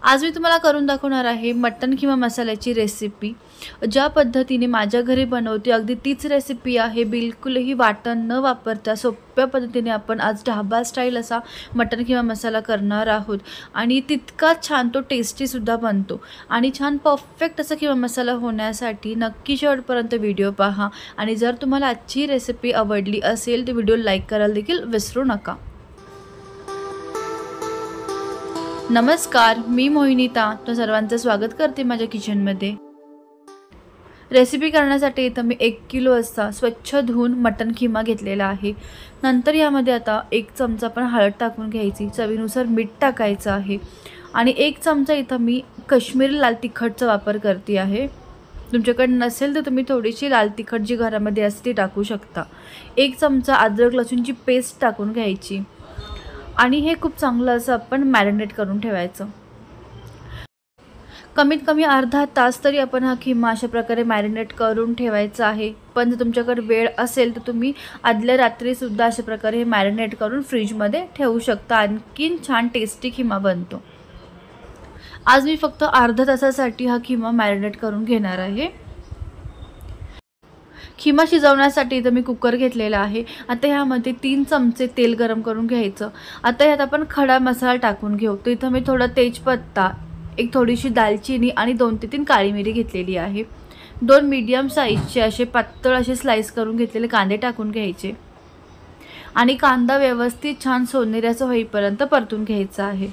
आज मी तुम्हाला करून दाखवणार आहे मटन किमा मसाल्याची रेसिपी। ज्या पद्धतीने माझ्या घरी बनवते अगदी तीच रेसिपी आहे। बिलकुलही वाटण न वापरता सोप्या पद्धतीने आपण आज ढाबा स्टाईल असा मटन किमा मसाला करणार आहोत आणि तितकाच छान तो टेस्टी सुद्धा बनतो। आणि छान परफेक्ट असा किमा मसाला होण्यासाठी नक्की शेवटपर्यंत व्हिडिओ पहा आणि जर तुम्हाला आजची रेसिपी आवडली असेल तर व्हिडिओ लाईक करायला देखील विसरू नका। नमस्कार, मी मोहिनीता तो सर्वांचं स्वागत करते माझ्या किचनमध्ये। रेसिपी करण्यासाठी इथं मी 1 किलो असा स्वच्छ धुवून मटन किमा घेतलेला आहे। नंतर यामध्ये आता 1 चमचा पण हळद टाकून घ्यायची, चवीनुसार मीठ टाकायचं आहे आणि 1 चमचा इथं मी काश्मीरी लाल तिखटचा वापर करते आहे। तुमच्याकडे नसेल तर तुम्ही थोडीशी लाल तिखट जी घरामध्ये असते ती टाकू शकता। 1 चमचा अद्रक लसूणची पेस्ट टाकून घ्यायची आणि हे खूप चांगलं असं आपण मॅरिनेट करून ठेवायचं। कमीत कमी अर्धा तास तरी आपण हा किमा अशा प्रकारे मॅरिनेट करून ठेवायचा आहे। पण जर तुमच्याकडे वेळ असेल तर तुम्ही आदल्या रात्री सुद्धा अशा प्रकारे हे मॅरिनेट करून फ्रीजमध्ये ठेवू शकता, आणखीन छान टेस्टी किमा बनतो। आज मी फक्त अर्धा तासासाठी हा किमा मॅरिनेट करून घेणार आहे। किमा शिजवण्यासाठी इथं मी कुकर घेतलेला आहे। आता यामध्ये 3 चमचे तेल गरम करून घ्यायचं। आता यात आपण खडा मसाला टाकून घेऊ। तर इथं मी थोडा तेजपत्ता, एक थोडीशी दालचिनी आणि 2 ते 3 काळी मिरी घेतलेली आहे। 2 मीडियम साईजचे असे पातळ असे स्लाइस करून घेतलेले कांदे टाकून घ्यायचे आणि कांदा व्यवस्थित छान सोनेरीचा होईपर्यंत परतून घ्यायचा आहे।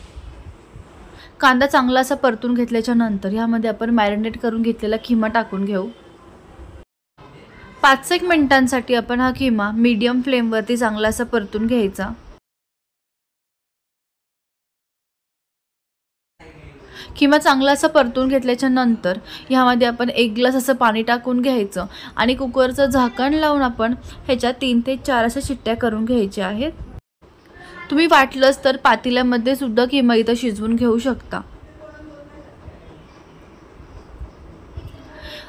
कांदा चांगला असा परतून घेतल्याच्या नंतर यामध्ये आपण मॅरिनेट करून घेतलेला किमा टाकून घेऊ। 5-1 मिनिटांसाठी आपण हा किमा मीडियम फ्लेमवरती चांगला असा परतून घ्यायचा। किमा चांगला असा परतून घेतल्याच्या नंतर यामध्ये आपण 1 ग्लास असं पाणी टाकून घ्यायचं आणि कुकरचं झाकण लावून आपण ह्याच्या 3 ते 4 अशा शिट्ट्या करून घ्यायच्या आहेत। तुम्ही वाटलंच तर पातेल्यामध्ये सुद्धा किमा इथं शिजवून घेऊ शकता।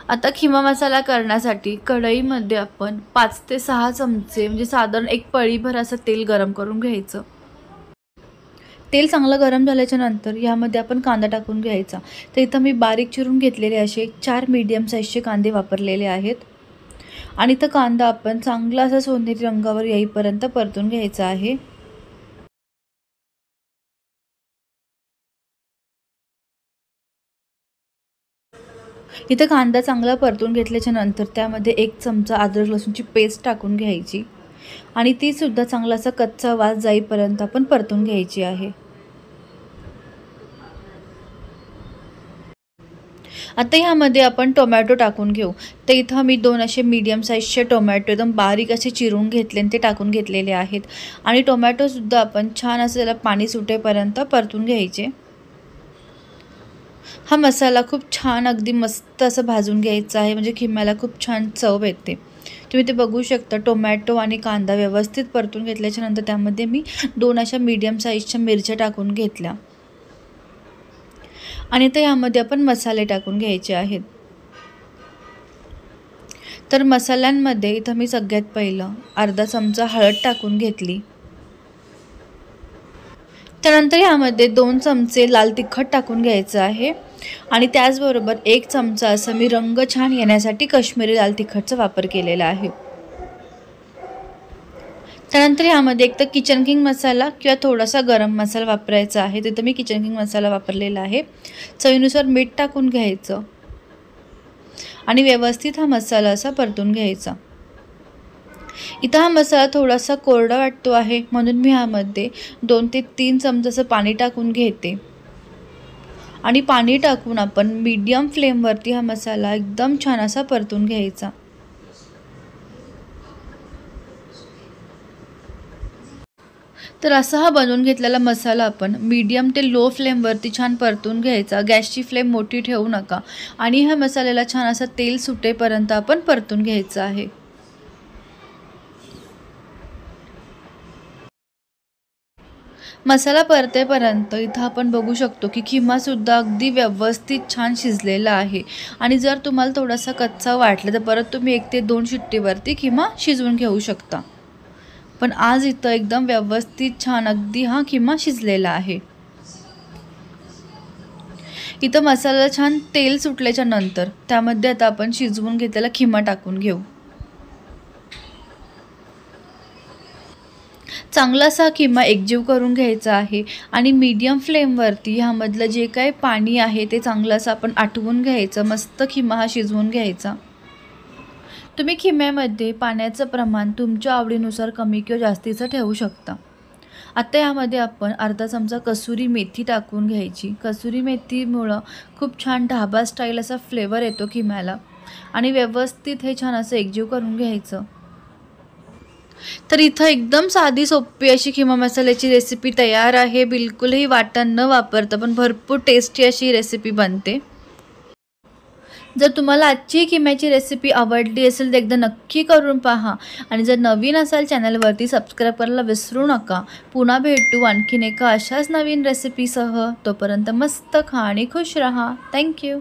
आता किमा मसाला करण्यासाठी कढईमध्ये आपण 5 ते 6 चमचे म्हणजे साधारण 1 पळीभर असं तेल गरम करून घ्यायचं। तेल चांगलं गरम झाल्याच्या नंतर यामध्ये आपण कांदा टाकून घ्यायचा। तर इथं मी बारीक चिरून घेतलेले असे 4 मीडियम साईजचे कांदे वापरलेले आहेत आणि तो कांदा आपण चांगला असा सोनेरी रंगावर येईपर्यंत परतून घ्यायचा आहे। इथे कांदा चांगला परतून घेतल्याच्या नंतर त्यामध्ये 1 चमचा अद्रक लसूणची पेस्ट टाकून घ्यायची आणि ती सुद्धा चांगला असा कच्चा वास जाईपर्यंत आपण परतून घ्यायची आहे। आता यामध्ये आपण टोमॅटो टाकून घेऊ। तर इथं मी 2 असे मीडियम साईजचे टोमॅटो एकदम बारीक असे चिरून घेतले आणि ते टाकून घेतलेले आहेत आणि टोमॅटो सुद्धा आपण छान असं त्याला पाणी सुटेपर्यंत परतून घ्यायचे। हा मसाला खूप छान अगदी मस्त असं भाजून घ्यायचा आहे, म्हणजे किम्याला खूप छान चव येते। तुम्ही ते बघू शकता टोमॅटो आणि कांदा व्यवस्थित परतून घेतल्याच्या नंतर त्यामध्ये मी 2 अशा मीडियम साईजच्या मिरच्या टाकून घेतल्या आणि आता यामध्ये आपण मसाले टाकून घ्यायचे आहेत। तर मसाल्यांमध्ये इथं मी सगळ्यात पहिलं अर्धा चमचा हळद टाकून घेतली। त्यानंतर यामध्ये 2 चमचे लाल तिखट टाकून घ्यायचं आहे आणि त्याचबरोबर 1 चमचा असं मी रंग छान येण्यासाठी काश्मीरी लाल तिखटचा वापर केलेला आहे। त्यानंतर यामध्ये एक तर किचन किंग मसाला किंवा थोडासा गरम मसाला वापरायचा आहे। तिथं मी किचन किंग मसाला वापरलेला आहे। चवीनुसार मीठ टाकून घ्यायचं आणि व्यवस्थित हा मसाला असा परतून घ्यायचा। इथं हा मसाला थोडासा कोरडा वाटतो आहे म्हणून मी यामध्ये 2 ते 3 चमचे असं पाणी टाकून घेते आणि पाणी टाकून आपण मीडियम फ्लेमवरती हा मसाला एकदम छान असा परतून घ्यायचा। तर असा हा बनवून घेतलेला मसाला आपण मीडियम ते लो फ्लेमवरती छान परतून घ्यायचा। गॅसची फ्लेम मोठी ठेवू नका आणि ह्या मसाल्याला छान असं तेल सुटेपर्यंत आपण परतून घ्यायचं आहे। मसाला परतेपर्यंत इथं आपण बघू शकतो की किमा सुद्धा अगदी व्यवस्थित छान शिजलेला आहे आणि जर तुम्हाला थोडासा कच्चा वाटला तर परत तुम्ही 1 ते 2 शिट्टीवरती किमा शिजवून घेऊ शकता। पण आज इथं एकदम व्यवस्थित छान अगदी हा किमा शिजलेला आहे। इथं मसाल्याला छान तेल सुटल्याच्या नंतर त्यामध्ये आता आपण शिजवून घेतलेला खिमा टाकून घेऊ। चांगला असा खिमा एकजीव करून घ्यायचा आहे आणि मीडियम फ्लेमवरती ह्यामधलं जे काही पाणी आहे ते चांगलं असं आपण आटवून घ्यायचं। मस्त खिमा हा शिजवून घ्यायचा। तुम्ही खिम्यामध्ये पाण्याचं प्रमाण तुमच्या आवडीनुसार कमी किंवा जास्तीचं ठेवू शकता। आता यामध्ये आपण अर्धा चमचा कसुरी मेथी टाकून घ्यायची। कसुरी मेथीमुळे खूप छान ढाबा स्टाईल असा फ्लेवर येतो खिम्याला आणि व्यवस्थित हे छान असं एकजीव करून घ्यायचं। तर इथं एकदम साधी सोपी अशी खिमा मसाल्याची रेसिपी तयार आहे। बिलकुलही वाटण न वापरता पण भरपूर टेस्टी अशी रेसिपी बनते। जर तुम्हाला आजची खिम्याची रेसिपी आवडली असेल तर एकदा नक्की करून पहा आणि जर नवीन असाल चॅनलवरती सबस्क्राईब करायला विसरू नका। पुन्हा भेटू आणखीन एका अशाच नवीन रेसिपीसह। तोपर्यंत मस्त खा आणि खुश रहा। थँक्यू।